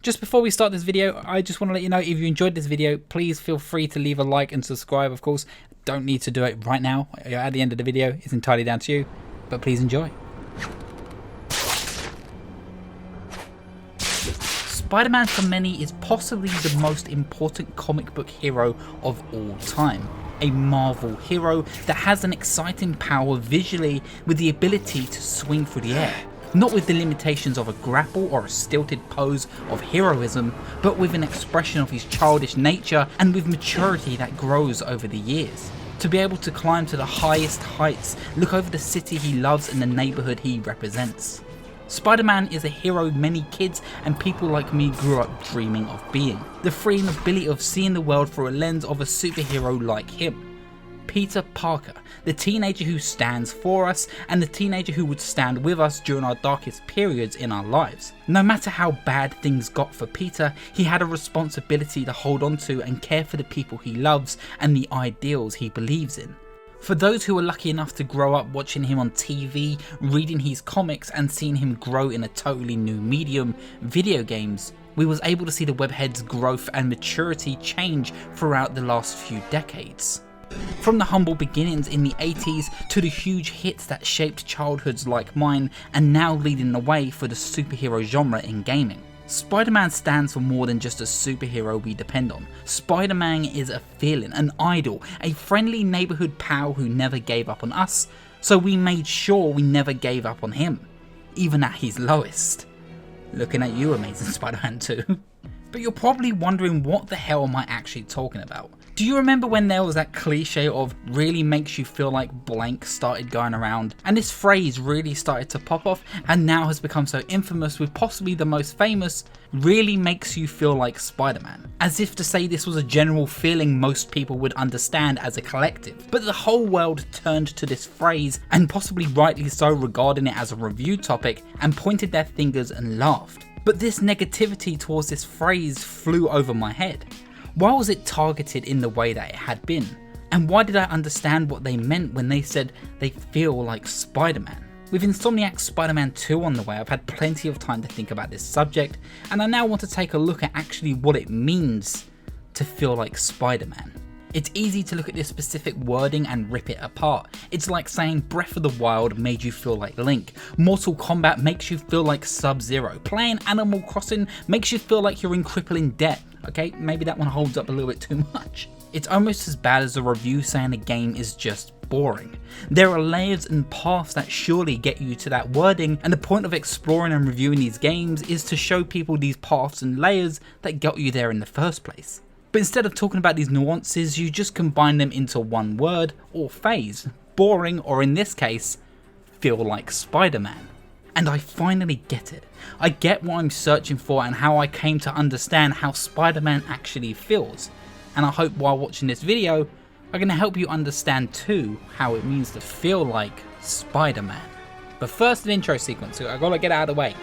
Just before we start this video, I just want to let you know, if you enjoyed this video, please feel free to leave a like and subscribe. Of course, don't need to do it right now. At the end of the video, it's entirely down to you, but please enjoy. Spider-Man for many is possibly the most important comic book hero of all time. A Marvel hero that has an exciting power visually with the ability to swing through the air. Not with the limitations of a grapple or a stilted pose of heroism, but with an expression of his childish nature and with maturity that grows over the years. To be able to climb to the highest heights, look over the city he loves and the neighbourhood he represents. Spider-Man is a hero many kids and people like me grew up dreaming of being. The freeing ability of seeing the world through a lens of a superhero like him. Peter Parker, the teenager who stands for us and the teenager who would stand with us during our darkest periods in our lives. No matter how bad things got for Peter, he had a responsibility to hold on to and care for the people he loves and the ideals he believes in. For those who were lucky enough to grow up watching him on TV, reading his comics and seeing him grow in a totally new medium, video games, we was able to see the webhead's growth and maturity change throughout the last few decades. From the humble beginnings in the 80s to the huge hits that shaped childhoods like mine and now leading the way for the superhero genre in gaming. Spider-Man stands for more than just a superhero we depend on. Spider-Man is a feeling, an idol, a friendly neighbourhood pal who never gave up on us, so we made sure we never gave up on him, even at his lowest. Looking at you, Amazing Spider-Man 2. But you're probably wondering, what the hell am I actually talking about? Do you remember when there was that cliche of really makes you feel like blank started going around, and this phrase really started to pop off and now has become so infamous with possibly the most famous, really makes you feel like Spider-Man, as if to say this was a general feeling most people would understand as a collective. But the whole world turned to this phrase, and possibly rightly so, regarding it as a review topic, and pointed their fingers and laughed. But this negativity towards this phrase flew over my head. Why was it targeted in the way that it had been? And why did I understand what they meant when they said they feel like Spider-Man? With Insomniac's Spider-Man 2 on the way, I've had plenty of time to think about this subject, and I now want to take a look at actually what it means to feel like Spider-Man. It's easy to look at this specific wording and rip it apart. It's like saying Breath of the Wild made you feel like Link, Mortal Kombat makes you feel like Sub-Zero, playing Animal Crossing makes you feel like you're in crippling debt. Okay, maybe that one holds up a little bit too much. It's almost as bad as a review saying a game is just boring. There are layers and paths that surely get you to that wording, and the point of exploring and reviewing these games is to show people these paths and layers that got you there in the first place. But instead of talking about these nuances, you just combine them into one word or phase. Boring, or in this case, feel like Spider-Man. And I finally get it. I get what I'm searching for and how I came to understand how Spider-Man actually feels. And I hope while watching this video, I'm going to help you understand too how it means to feel like Spider-Man. But first, an intro sequence, so I gotta get out of the way.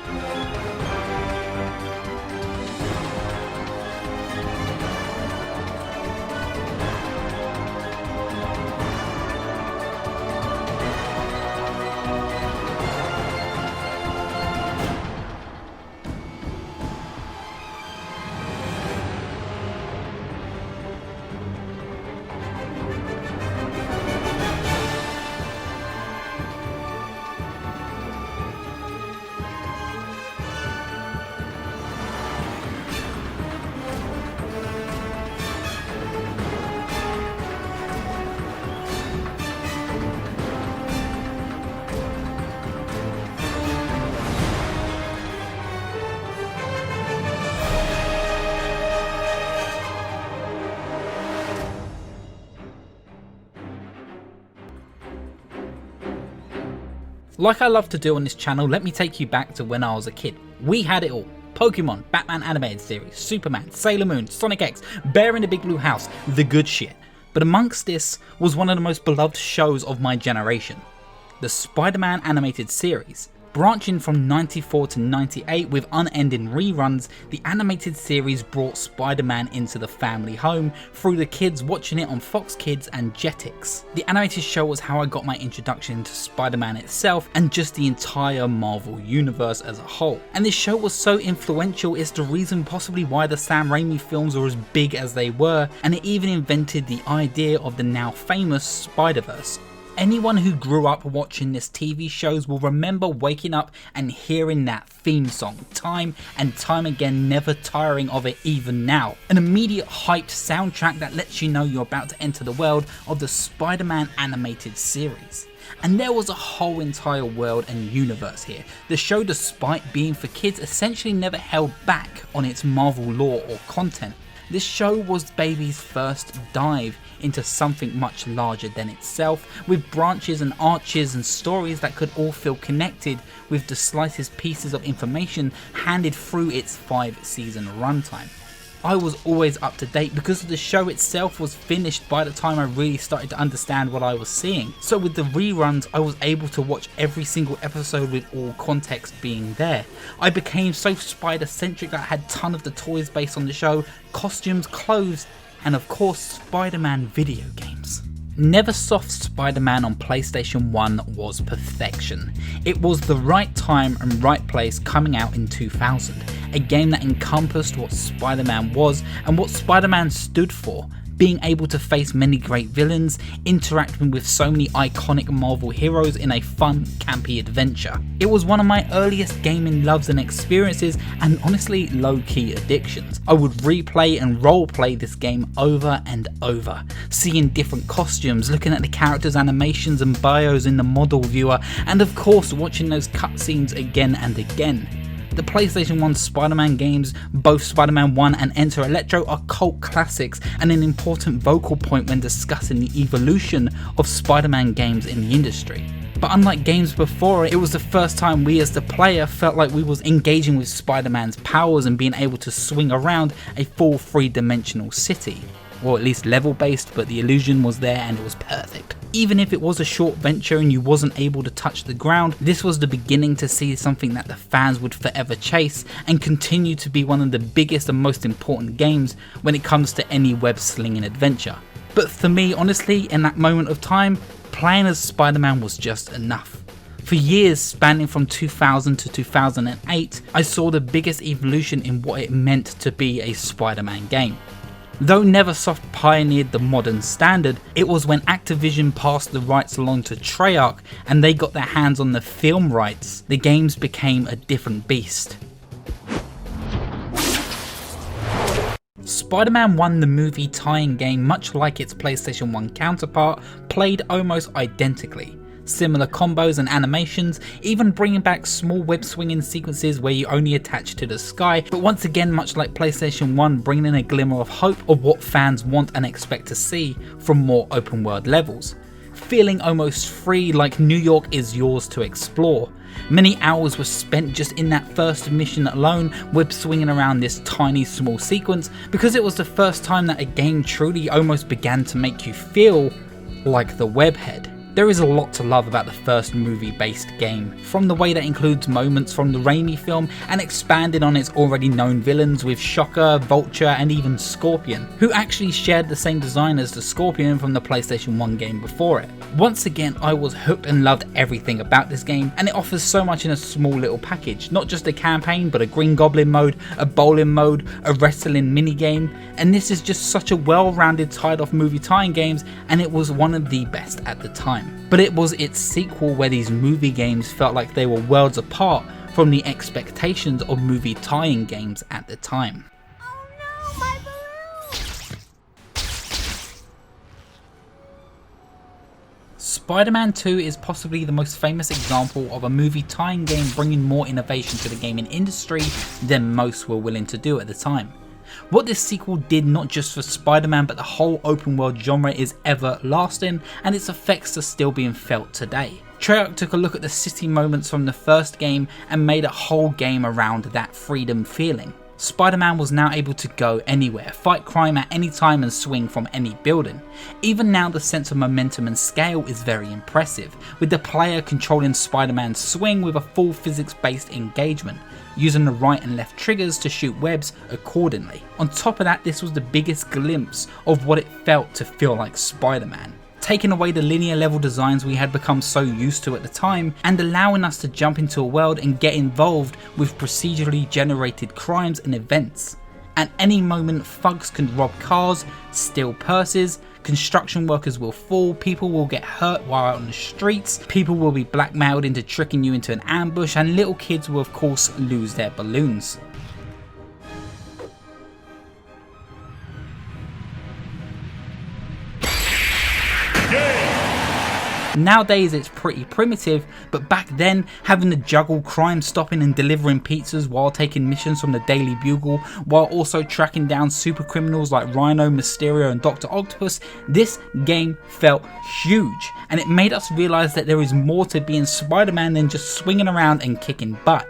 Like I love to do on this channel, let me take you back to when I was a kid. We had it all. Pokemon, Batman animated series, Superman, Sailor Moon, Sonic X, Bear in the Big Blue House, the good shit. But amongst this was one of the most beloved shows of my generation, the Spider-Man animated series. Branching from 94 to 98 with unending reruns, the animated series brought Spider-Man into the family home through the kids watching it on Fox Kids and Jetix. The animated show was how I got my introduction to Spider-Man itself and just the entire Marvel universe as a whole. And this show was so influential, it's the reason possibly why the Sam Raimi films were as big as they were, and it even invented the idea of the now famous Spider-Verse. Anyone who grew up watching this TV shows will remember waking up and hearing that theme song time and time again, never tiring of it even now. An immediate hyped soundtrack that lets you know you're about to enter the world of the Spider-Man animated series. And there was a whole entire world and universe here. The show, despite being for kids, essentially never held back on its Marvel lore or content. This show was baby's first dive into something much larger than itself, with branches and arches and stories that could all feel connected with the slightest pieces of information handed through its 5-season runtime. I was always up to date because the show itself was finished by the time I really started to understand what I was seeing. So with the reruns, I was able to watch every single episode with all context being there. I became so Spider-centric that I had a ton of the toys based on the show, costumes, clothes, and of course Spider-Man video games. Neversoft Spider-Man on PlayStation 1 was perfection. It was the right time and right place coming out in 2000, a game that encompassed what Spider-Man was and what Spider-Man stood for, being able to face many great villains, interacting with so many iconic Marvel heroes in a fun, campy adventure. It was one of my earliest gaming loves and experiences, and honestly low-key addictions. I would replay and roleplay this game over and over, seeing different costumes, looking at the characters' animations and bios in the model viewer, and of course watching those cutscenes again and again. The PlayStation 1 Spider-Man games, both Spider-Man 1 and Enter Electro, are cult classics and an important vocal point when discussing the evolution of Spider-Man games in the industry. But unlike games before it was the first time we as the player felt like we was engaging with Spider-Man's powers and being able to swing around a full 3-dimensional city. Or at least level based, but the illusion was there and it was perfect. Even if it was a short venture and you wasn't able to touch the ground, this was the beginning to see something that the fans would forever chase and continue to be one of the biggest and most important games when it comes to any web slinging adventure. But for me, honestly, in that moment of time, playing as Spider-Man was just enough. For years, spanning from 2000 to 2008, I saw the biggest evolution in what it meant to be a Spider-Man game. Though Neversoft pioneered the modern standard, it was when Activision passed the rights along to Treyarch and they got their hands on the film rights, the games became a different beast. Spider-Man 1, the movie tie-in game, much like its PlayStation 1 counterpart, played almost identically. Similar combos and animations, even bringing back small web swinging sequences where you only attach to the sky, but once again, much like PlayStation 1, bringing in a glimmer of hope of what fans want and expect to see from more open world levels. Feeling almost free, like New York is yours to explore. Many hours were spent just in that first mission alone, web swinging around this tiny small sequence, because it was the first time that a game truly almost began to make you feel like the webhead. There is a lot to love about the first movie-based game, from the way that includes moments from the Raimi film and expanded on its already known villains with Shocker, Vulture and even Scorpion, who actually shared the same design as the Scorpion from the PlayStation 1 game before it. Once again, I was hooked and loved everything about this game, and it offers so much in a small little package, not just a campaign but a Green Goblin mode, a bowling mode, a wrestling minigame, and this is just such a well-rounded tied off movie tie-in games, and it was one of the best at the time. But it was its sequel where these movie games felt like they were worlds apart from the expectations of movie tie-in games at the time. Oh no, my balloon! Spider-Man 2 is possibly the most famous example of a movie tie-in game bringing more innovation to the gaming industry than most were willing to do at the time. What this sequel did not just for Spider-Man but the whole open world genre is everlasting, and its effects are still being felt today. Treyarch took a look at the city moments from the first game and made a whole game around that freedom feeling. Spider-Man was now able to go anywhere, fight crime at any time and swing from any building. Even now the sense of momentum and scale is very impressive, with the player controlling Spider-Man's swing with a full physics-based engagement, using the right and left triggers to shoot webs accordingly. On top of that, this was the biggest glimpse of what it felt to feel like Spider-Man, taking away the linear level designs we had become so used to at the time and allowing us to jump into a world and get involved with procedurally generated crimes and events. At any moment, thugs can rob cars, steal purses, construction workers will fall, people will get hurt while out on the streets, people will be blackmailed into tricking you into an ambush, and little kids will of course lose their balloons. Nowadays it's pretty primitive, but back then having to juggle crime stopping and delivering pizzas while taking missions from the Daily Bugle, while also tracking down super criminals like Rhino, Mysterio and Dr. Octopus, this game felt huge, and it made us realise that there is more to being Spider-Man than just swinging around and kicking butt.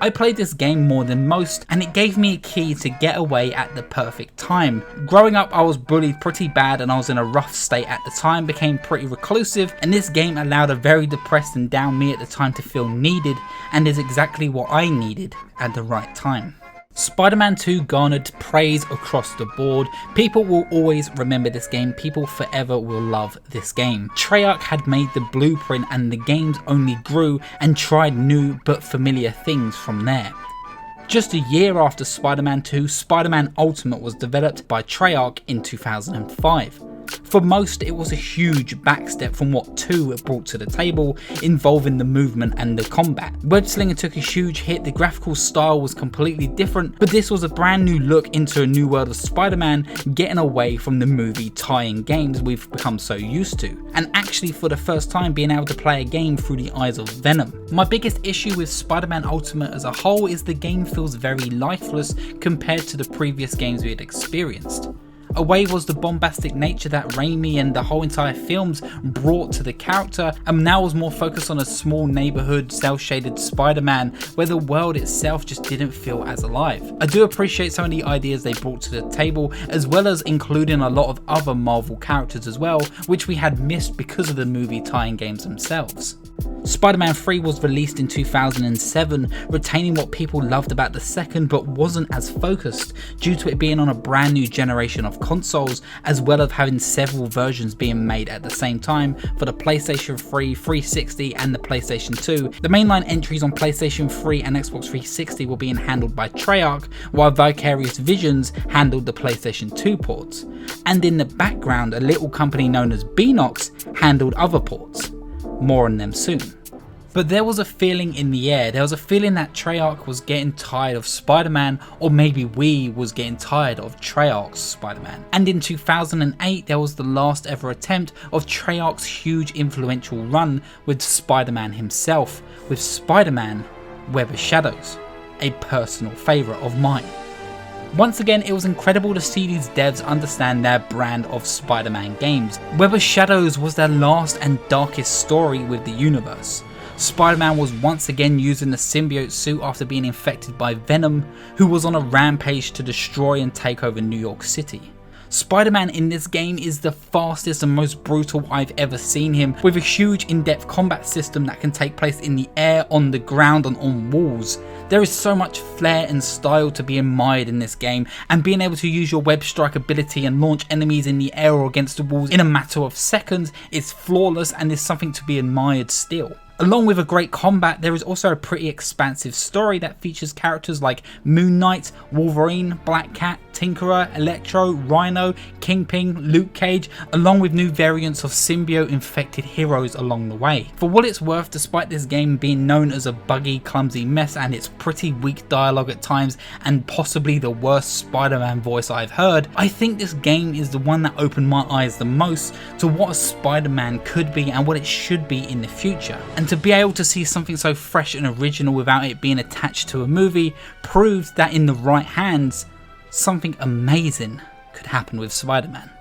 I played this game more than most, and it gave me a key to get away at the perfect time. Growing up I was bullied pretty bad and I was in a rough state at the time, became pretty reclusive, and this game allowed a very depressed and down me at the time to feel needed, and is exactly what I needed at the right time. Spider-Man 2 garnered praise across the board. People will always remember this game, people forever will love this game. Treyarch had made the blueprint and the games only grew and tried new but familiar things from there. Just a year after Spider-Man 2, Spider-Man Ultimate was developed by Treyarch in 2005. For most, it was a huge backstep from what 2 brought to the table, involving the movement and the combat. Web-slinging took a huge hit, the graphical style was completely different, but this was a brand new look into a new world of Spider-Man, getting away from the movie tie-in games we've become so used to, and actually for the first time being able to play a game through the eyes of Venom. My biggest issue with Spider-Man Ultimate as a whole is the game feels very lifeless compared to the previous games we had experienced. Away was the bombastic nature that Raimi and the whole entire films brought to the character, and now was more focused on a small neighborhood, cel-shaded Spider-Man where the world itself just didn't feel as alive. I do appreciate some of the ideas they brought to the table, as well as including a lot of other Marvel characters as well, which we had missed because of the movie tie-in games themselves. Spider-Man 3 was released in 2007, retaining what people loved about the second but wasn't as focused due to it being on a brand new generation of consoles, as well as having several versions being made at the same time for the PlayStation 3, 360 and the PlayStation 2. The mainline entries on PlayStation 3 and Xbox 360 were being handled by Treyarch, while Vicarious Visions handled the PlayStation 2 ports. And in the background, a little company known as Beenox handled other ports. More on them soon. But there was a feeling in the air, there was a feeling that Treyarch was getting tired of Spider-Man, or maybe we was getting tired of Treyarch's Spider-Man. And in 2008 there was the last ever attempt of Treyarch's huge influential run with Spider-Man himself, with Spider-Man Web of Shadows, a personal favourite of mine. Once again, it was incredible to see these devs understand their brand of Spider-Man games. Web of Shadows was their last and darkest story with the universe. Spider-Man was once again using the symbiote suit after being infected by Venom, who was on a rampage to destroy and take over New York City. Spider-Man in this game is the fastest and most brutal I've ever seen him, with a huge in-depth combat system that can take place in the air, on the ground and on walls. There is so much flair and style to be admired in this game, and being able to use your web strike ability and launch enemies in the air or against the walls in a matter of seconds is flawless and is something to be admired still. Along with a great combat, there is also a pretty expansive story that features characters like Moon Knight, Wolverine, Black Cat, Tinkerer, Electro, Rhino, Kingpin, Luke Cage, along with new variants of symbiote infected heroes along the way. For what it's worth, despite this game being known as a buggy, clumsy mess and its pretty weak dialogue at times and possibly the worst Spider-Man voice I've heard, I think this game is the one that opened my eyes the most to what a Spider-Man could be and what it should be in the future. And to be able to see something so fresh and original without it being attached to a movie proved that in the right hands, something amazing could happen with Spider-Man.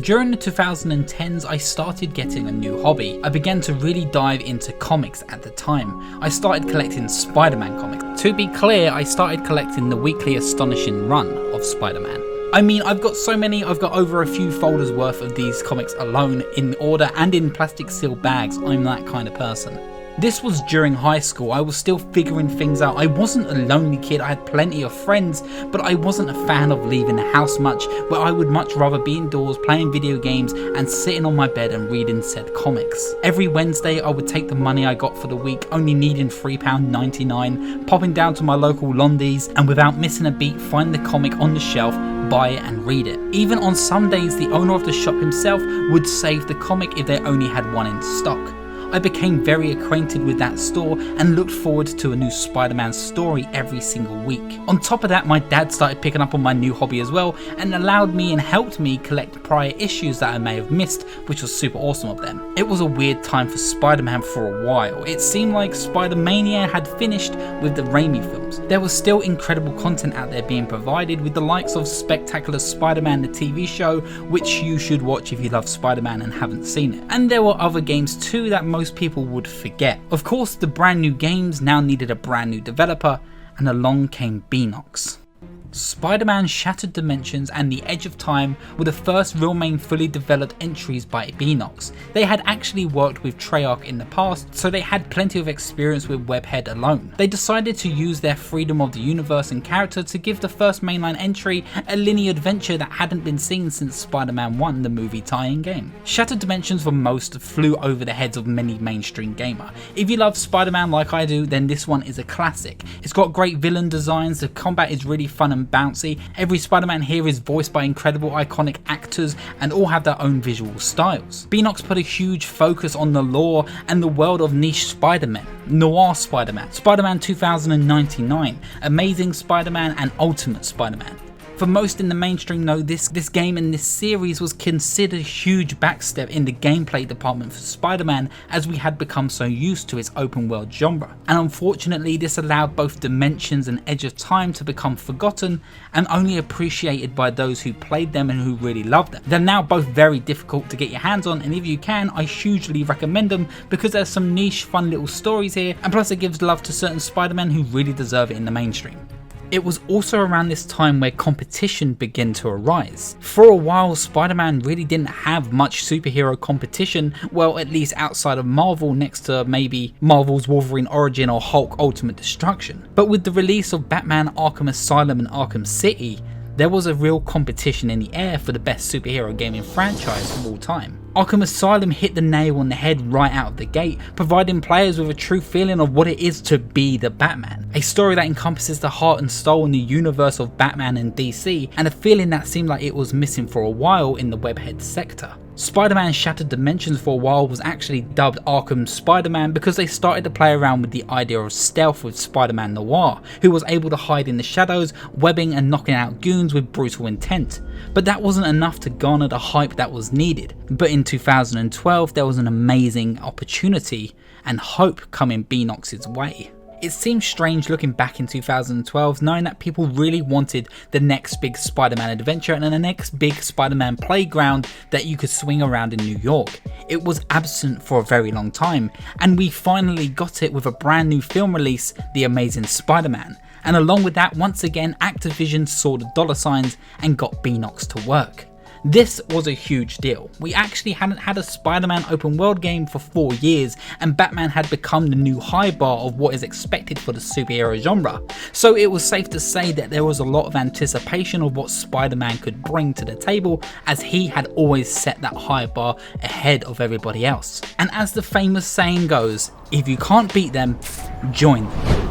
During the 2010s, I started getting a new hobby. I began to really dive into comics at the time. I started collecting Spider-Man comics. To be clear, I started collecting the weekly Astonishing run of Spider-Man. I mean, I've got so many, I've got over a few folders worth of these comics alone in order and in plastic sealed bags. I'm that kind of person. This was during high school. I was still figuring things out. I wasn't a lonely kid, I had plenty of friends, but I wasn't a fan of leaving the house much, where I would much rather be indoors playing video games and sitting on my bed and reading said comics. Every Wednesday I would take the money I got for the week, only needing £3.99, popping down to my local Londies, and without missing a beat find the comic on the shelf, buy it and read it. Even on some days the owner of the shop himself would save the comic if they only had one in stock. I became very acquainted with that store and looked forward to a new Spider-Man story every single week. On top of that, my dad started picking up on my new hobby as well and allowed me and helped me collect prior issues that I may have missed, which was super awesome of them. It was a weird time for Spider-Man for a while. It seemed like Spider-Mania had finished with the Raimi films. There was still incredible content out there being provided with the likes of Spectacular Spider-Man the TV show, which you should watch if you love Spider-Man and haven't seen it. And there were other games too that most people would forget. Of course, the brand new games now needed a brand new developer, and along came Beenox. Spider-Man Shattered Dimensions and The Edge of Time were the first real main fully developed entries by Beenox. They had actually worked with Treyarch in the past, so they had plenty of experience with Webhead alone. They decided to use their freedom of the universe and character to give the first mainline entry a linear adventure that hadn't been seen since Spider-Man 1, the movie tie-in game. Shattered Dimensions for most flew over the heads of many mainstream gamer. If you love Spider-Man like I do, then this one is a classic. It's got great villain designs, the combat is really fun and bouncy, every Spider-Man here is voiced by incredible iconic actors and all have their own visual styles. Beenox put a huge focus on the lore and the world of niche Spider-Man, Noir Spider-Man, Spider-Man 2099, Amazing Spider-Man and Ultimate Spider-Man. For most in the mainstream though, this game and this series was considered a huge backstep in the gameplay department for Spider-Man, as we had become so used to its open world genre. And unfortunately this allowed both Dimensions and Edge of Time to become forgotten and only appreciated by those who played them and who really loved them. They're now both very difficult to get your hands on, and if you can, I hugely recommend them because there's some niche fun little stories here, and plus it gives love to certain Spider-Men who really deserve it in the mainstream. It was also around this time where competition began to arise. For a while, Spider-Man really didn't have much superhero competition, well, at least outside of Marvel, next to maybe Marvel's Wolverine Origin or Hulk Ultimate Destruction. But with the release of Batman Arkham Asylum and Arkham City, there was a real competition in the air for the best superhero gaming franchise of all time. Arkham Asylum hit the nail on the head right out of the gate, providing players with a true feeling of what it is to be the Batman. A story that encompasses the heart and soul in the universe of Batman and DC, and a feeling that seemed like it was missing for a while in the Webhead sector. Spider-Man Shattered Dimensions for a while was actually dubbed Arkham Spider-Man because they started to play around with the idea of stealth with Spider-Man Noir, who was able to hide in the shadows, webbing and knocking out goons with brutal intent. But that wasn't enough to garner the hype that was needed. But in 2012 there was an amazing opportunity and hope coming Beenox's way. It seems strange looking back in 2012 knowing that people really wanted the next big Spider-Man adventure and the next big Spider-Man playground that you could swing around in New York. It was absent for a very long time, and we finally got it with a brand new film release, The Amazing Spider-Man. And along with that, once again Activision saw the dollar signs and got Beenox to work. This was a huge deal. We actually hadn't had a Spider-Man open world game for 4 years, and Batman had become the new high bar of what is expected for the superhero genre. So it was safe to say that there was a lot of anticipation of what Spider-Man could bring to the table, as he had always set that high bar ahead of everybody else. And as the famous saying goes, if you can't beat them, join them.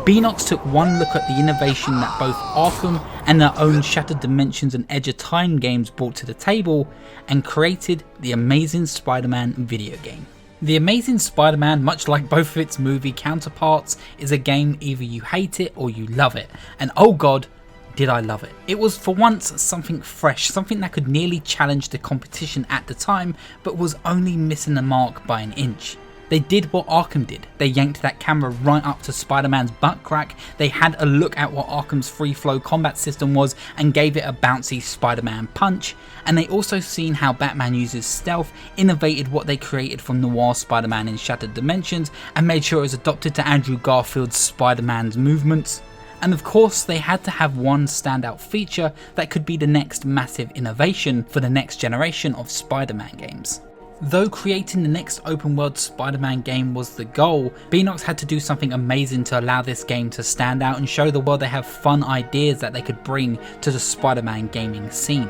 Beenox took one look at the innovation that both Arkham and their own Shattered Dimensions and Edge of Time games brought to the table and created the Amazing Spider-Man video game. The Amazing Spider-Man, much like both of its movie counterparts, is a game either you hate it or you love it, and oh god, did I love it. It was for once something fresh, something that could nearly challenge the competition at the time, but was only missing the mark by an inch. They did what Arkham did. They yanked that camera right up to Spider-Man's butt crack, they had a look at what Arkham's free flow combat system was and gave it a bouncy Spider-Man punch, and they also seen how Batman uses stealth, innovated what they created from Noir Spider-Man in Shattered Dimensions, and made sure it was adopted to Andrew Garfield's Spider-Man's movements. And of course they had to have one standout feature that could be the next massive innovation for the next generation of Spider-Man games. Though creating the next open world Spider-Man game was the goal, Beenox had to do something amazing to allow this game to stand out and show the world they have fun ideas that they could bring to the Spider-Man gaming scene.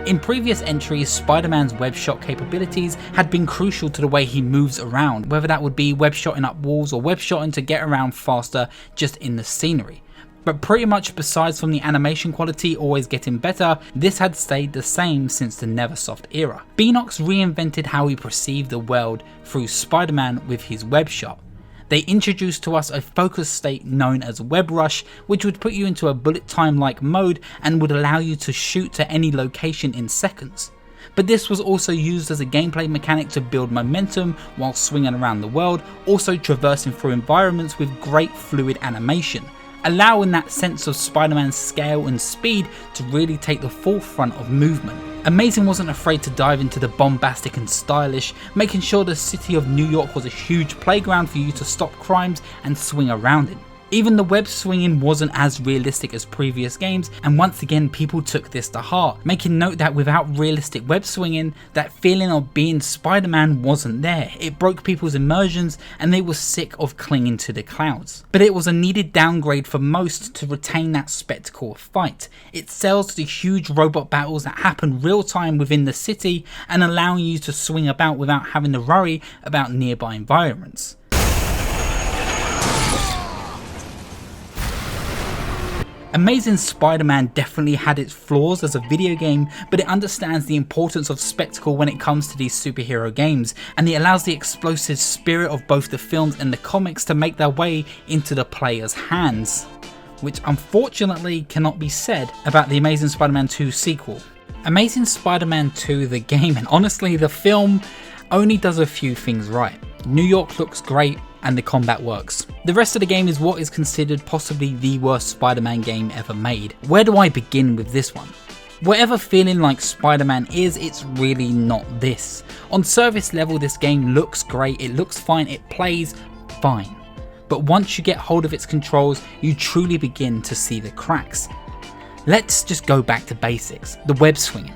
In previous entries, Spider-Man's web shot capabilities had been crucial to the way he moves around, whether that would be web shotting up walls or web shotting to get around faster just in the scenery. But pretty much besides from the animation quality always getting better, this had stayed the same since the Neversoft era. Beenox reinvented how we perceive the world through Spider-Man with his web shot. They introduced to us a focus state known as Web Rush, which would put you into a bullet time like mode and would allow you to shoot to any location in seconds. But this was also used as a gameplay mechanic to build momentum while swinging around the world, also traversing through environments with great fluid animation, allowing that sense of Spider-Man's scale and speed to really take the forefront of movement. Amazing wasn't afraid to dive into the bombastic and stylish, making sure the city of New York was a huge playground for you to stop crimes and swing around in. Even the web swinging wasn't as realistic as previous games, and once again people took this to heart, making note that without realistic web swinging, that feeling of being Spider-Man wasn't there. It broke people's immersions and they were sick of clinging to the clouds. But it was a needed downgrade for most to retain that spectacle of fight. It sells the huge robot battles that happen real time within the city and allowing you to swing about without having to worry about nearby environments. Amazing Spider-Man definitely had its flaws as a video game, but it understands the importance of spectacle when it comes to these superhero games, and it allows the explosive spirit of both the films and the comics to make their way into the player's hands, which unfortunately cannot be said about the Amazing Spider-Man 2 sequel. Amazing Spider-Man 2, the game, and honestly the film, only does a few things right. New York looks great, and the combat works. The rest of the game is what is considered possibly the worst Spider-Man game ever made. Where do I begin with this one? Whatever feeling like Spider-Man is, it's really not this. On surface level this game looks great, it looks fine, it plays fine. But once you get hold of its controls, you truly begin to see the cracks. Let's just go back to basics, the web swinging.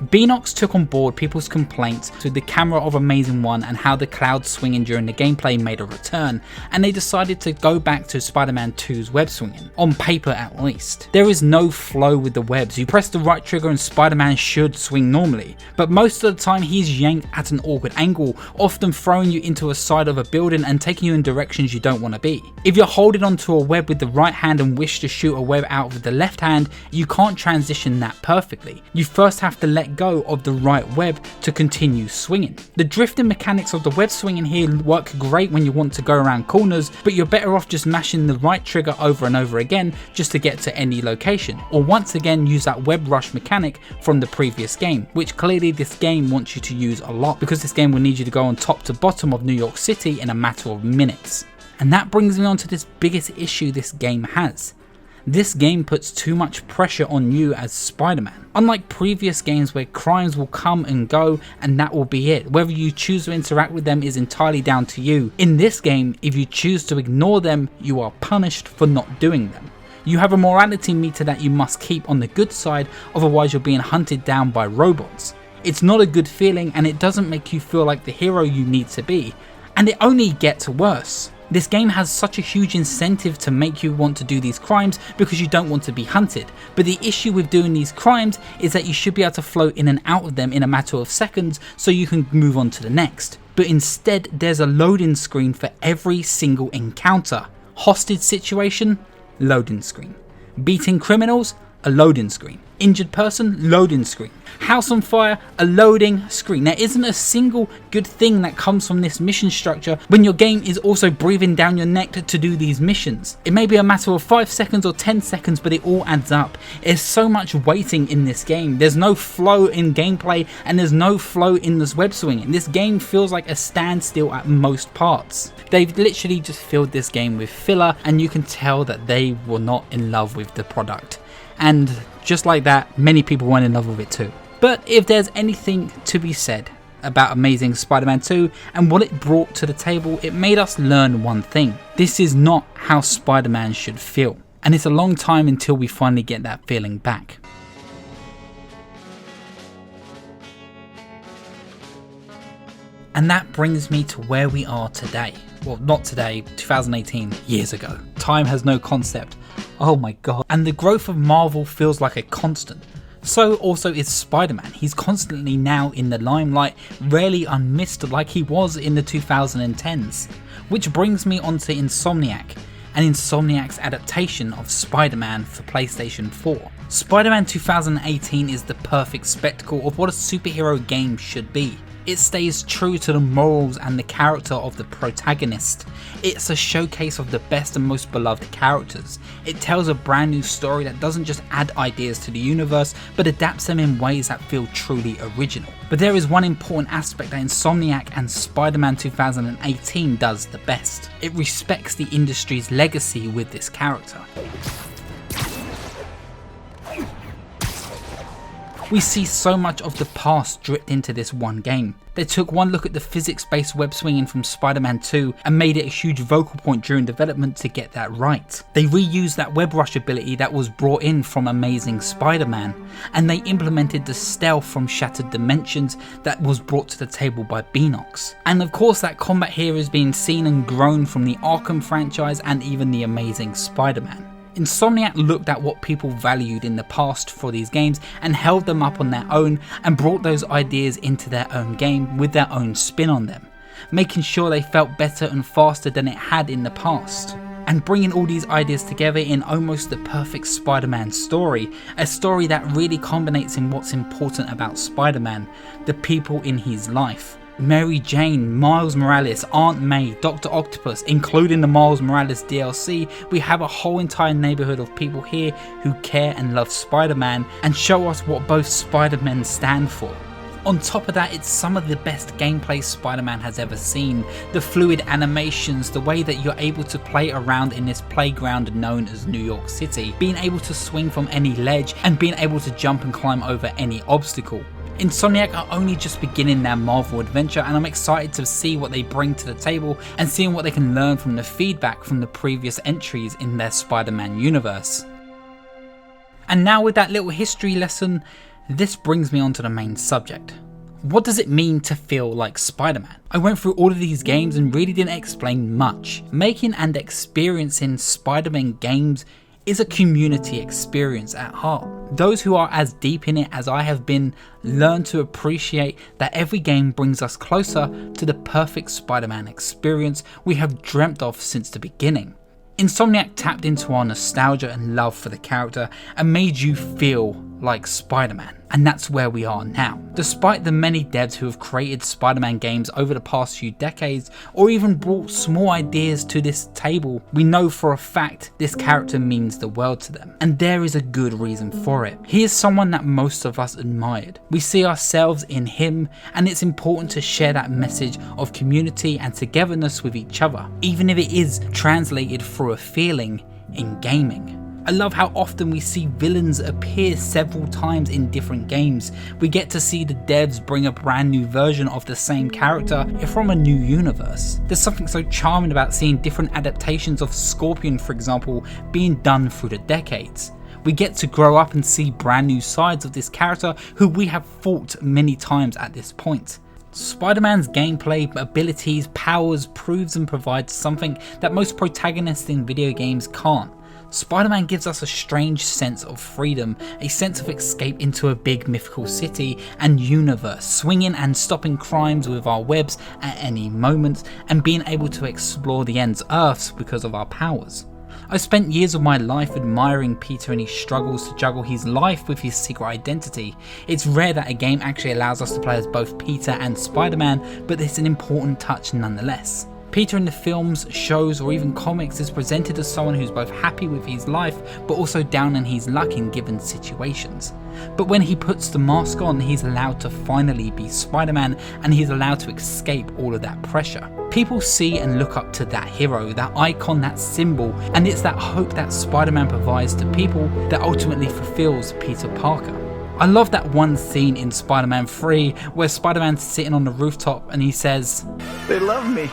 Beenox took on board people's complaints to the camera of Amazing 1 and how the cloud swinging during the gameplay made a return, and they decided to go back to Spider-Man 2's web swinging, on paper at least. There is no flow with the webs, you press the right trigger and Spider-Man should swing normally, but most of the time he's yanked at an awkward angle, often throwing you into a side of a building and taking you in directions you don't want to be. If you're holding onto a web with the right hand and wish to shoot a web out with the left hand, you can't transition that perfectly. You first have to let go of the right web to continue swinging. The drifting mechanics of the web swinging here work great when you want to go around corners, but you're better off just mashing the right trigger over and over again just to get to any location, or once again use that web rush mechanic from the previous game, which clearly this game wants you to use a lot because this game will need you to go on top to bottom of New York City in a matter of minutes. And that brings me on to this biggest issue this game has. This game puts too much pressure on you as Spider-Man. Unlike previous games where crimes will come and go and that will be it, whether you choose to interact with them is entirely down to you. In this game, if you choose to ignore them, you are punished for not doing them. You have a morality meter that you must keep on the good side, otherwise you're being hunted down by robots. It's not a good feeling and it doesn't make you feel like the hero you need to be, and it only gets worse. This game has such a huge incentive to make you want to do these crimes because you don't want to be hunted, but the issue with doing these crimes is that you should be able to float in and out of them in a matter of seconds so you can move on to the next. But instead there's a loading screen for every single encounter. Hostage situation, loading screen. Beating criminals, a loading screen. Injured person, loading screen. House on fire, a loading screen. There isn't a single good thing that comes from this mission structure when your game is also breathing down your neck to do these missions. It may be a matter of 5 seconds or 10 seconds, but it all adds up. There's so much waiting in this game. There's no flow in gameplay and there's no flow in this web swinging. This game feels like a standstill at most parts. They've literally just filled this game with filler, and you can tell that they were not in love with the product. And just like that, many people weren't in love with it too. But if there's anything to be said about Amazing Spider-Man 2 and what it brought to the table, it made us learn one thing. This is not how Spider-Man should feel. And it's a long time until we finally get that feeling back. And that brings me to where we are today. Well, not today, 2018, years ago. Time has no concept. Oh my god. And the growth of Marvel feels like a constant. So also is Spider-Man. He's constantly now in the limelight, rarely unmissed like he was in the 2010s. Which brings me onto Insomniac, and Insomniac's adaptation of Spider-Man for PlayStation 4. Spider-Man 2018 is the perfect spectacle of what a superhero game should be. It stays true to the morals and the character of the protagonist. It's a showcase of the best and most beloved characters. It tells a brand new story that doesn't just add ideas to the universe, but adapts them in ways that feel truly original. But there is one important aspect that Insomniac and Spider-Man 2018 does the best. It respects the industry's legacy with this character. We see so much of the past dripped into this one game. They took one look at the physics-based web swinging from Spider-Man 2 and made it a huge vocal point during development to get that right. They reused that web rush ability that was brought in from Amazing Spider-Man, and they implemented the stealth from Shattered Dimensions that was brought to the table by Beenox. And of course that combat here is being seen and grown from the Arkham franchise and even the Amazing Spider-Man. Insomniac looked at what people valued in the past for these games and held them up on their own and brought those ideas into their own game with their own spin on them, making sure they felt better and faster than it had in the past. And bringing all these ideas together in almost the perfect Spider-Man story, a story that really combines in what's important about Spider-Man, the people in his life. Mary Jane, Miles Morales, Aunt May, Dr. Octopus, including the Miles Morales DLC, we have a whole entire neighborhood of people here who care and love Spider-Man and show us what both Spider-Men stand for. On top of that, it's some of the best gameplay Spider-Man has ever seen. The fluid animations, the way that you're able to play around in this playground known as New York City, being able to swing from any ledge and being able to jump and climb over any obstacle. Insomniac are only just beginning their Marvel adventure, and I'm excited to see what they bring to the table and seeing what they can learn from the feedback from the previous entries in their Spider-Man universe. And now with that little history lesson, this brings me on to the main subject. What does it mean to feel like Spider-Man? I went through all of these games and really didn't explain much. Making and experiencing Spider-Man games is a community experience at heart. Those who are as deep in it as I have been learn to appreciate that every game brings us closer to the perfect Spider-Man experience we have dreamt of since the beginning. Insomniac tapped into our nostalgia and love for the character and made you feel like Spider-Man, and that's where we are now. Despite the many devs who have created Spider-Man games over the past few decades, or even brought small ideas to this table, we know for a fact this character means the world to them, and there is a good reason for it. He is someone that most of us admired. We see ourselves in him, and it's important to share that message of community and togetherness with each other, even if it is translated through a feeling in gaming. I love how often we see villains appear several times in different games. We get to see the devs bring a brand new version of the same character from a new universe. There's something so charming about seeing different adaptations of Scorpion, for example, being done through the decades. We get to grow up and see brand new sides of this character who we have fought many times at this point. Spider-Man's gameplay, abilities, powers proves and provides something that most protagonists in video games can't. Spider-Man gives us a strange sense of freedom, a sense of escape into a big mythical city and universe, swinging and stopping crimes with our webs at any moment and being able to explore the ends earths because of our powers. I spent years of my life admiring Peter and his struggles to juggle his life with his secret identity. It's rare that a game actually allows us to play as both Peter and Spider-Man, but it's an important touch nonetheless. Peter in the films, shows, or even comics is presented as someone who's both happy with his life but also down on his luck in given situations. But when he puts the mask on, he's allowed to finally be Spider-Man, and he's allowed to escape all of that pressure. People see and look up to that hero, that icon, that symbol, and it's that hope that Spider-Man provides to people that ultimately fulfills Peter Parker. I love that one scene in Spider-Man 3 where Spider-Man's sitting on the rooftop and he says, "They love me."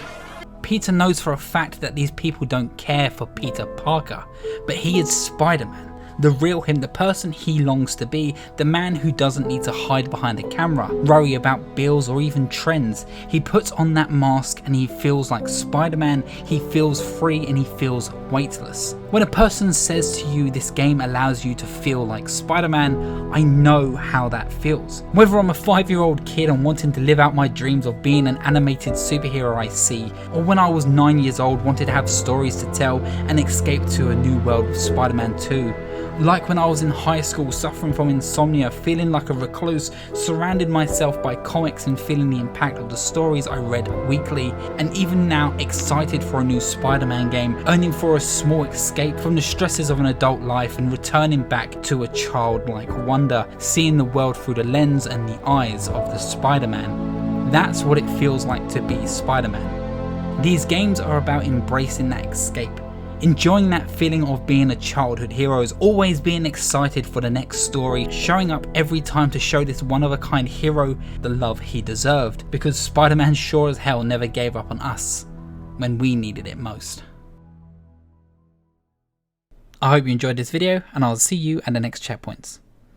Peter knows for a fact that these people don't care for Peter Parker, but he is Spider-Man. The real him, the person he longs to be, the man who doesn't need to hide behind a camera, worry about bills or even trends. He puts on that mask and he feels like Spider-Man, he feels free and he feels weightless. When a person says to you this game allows you to feel like Spider-Man, I know how that feels. Whether I'm a 5-year-old kid and wanting to live out my dreams of being an animated superhero I see, or when I was 9 years old wanted to have stories to tell and escape to a new world with Spider-Man 2. Like when I was in high school suffering from insomnia, feeling like a recluse, surrounded myself by comics and feeling the impact of the stories I read weekly, and even now excited for a new Spider-Man game, yearning for a small escape from the stresses of an adult life and returning back to a childlike wonder, seeing the world through the lens and the eyes of the Spider-Man. That's what it feels like to be Spider-Man. These games are about embracing that escape, enjoying that feeling of being a childhood hero, always being excited for the next story, showing up every time to show this one-of-a-kind hero the love he deserved, because Spider-Man sure as hell never gave up on us when we needed it most. I hope you enjoyed this video, and I'll see you at the next checkpoints.